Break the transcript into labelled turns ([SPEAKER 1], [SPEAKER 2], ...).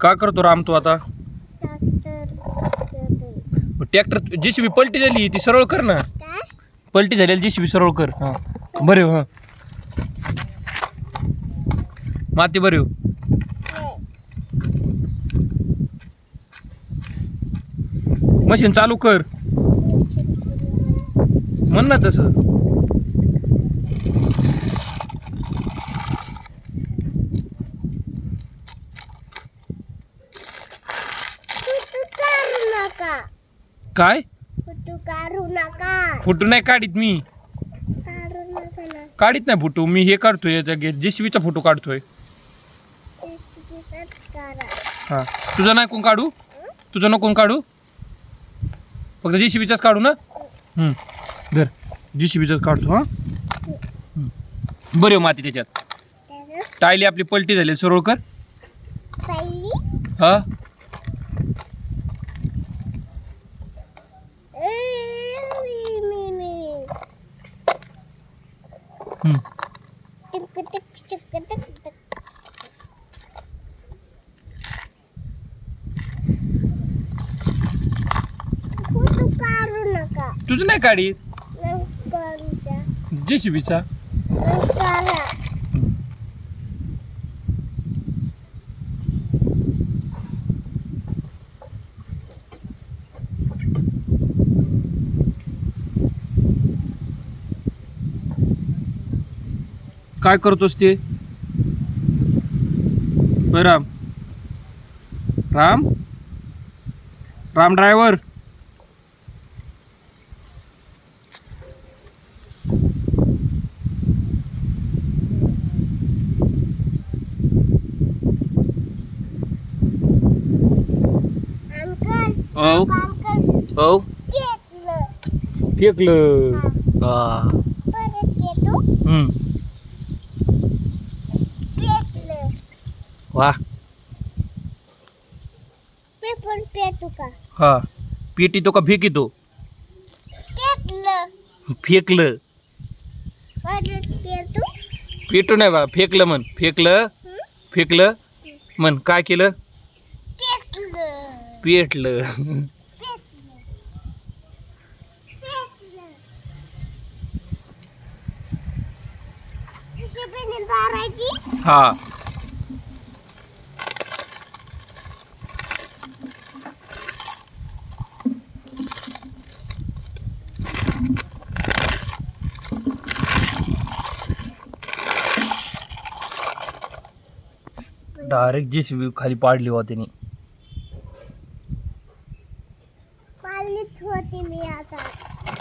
[SPEAKER 1] का करतो राम तू आता? ट्रॅक्टर जेसीबी पलटी झाली ती सरळ कर ना. पलटी झालेली जेसीबी सरळ कर. हा बरे हो. माती बरे हो. मशीन चालू कर म्हण ना तसं. काय फोटो नाही काढीत मी. काढीत नाही फोटो मी. हे काढतोय जेसीबीचा फोटो काढतोय. हा तुझा नाही कोण काढू. तुझा नको काढू. फक्त जेसीबीचाच काढू ना. धर जेसीबीचाच काढतो. हा बरे हो माती त्याच्यात. टायली आपली पलटी झाली सरळ कर. हा तुझं नाही काढी जेसीबीचा. काय करतोस ते? राम राम राम ड्रायव्हर. हो फेकलं. वा हा पेटी तो का फेकितो. फेकलं पेटू नाही बा. फेकलं म्हण. फेकलं फेकलं म्हण. काय केलं? पेटलं. हा डायरेक्ट जेसीबी खाली पाडली होती नी.
[SPEAKER 2] होती मी आता.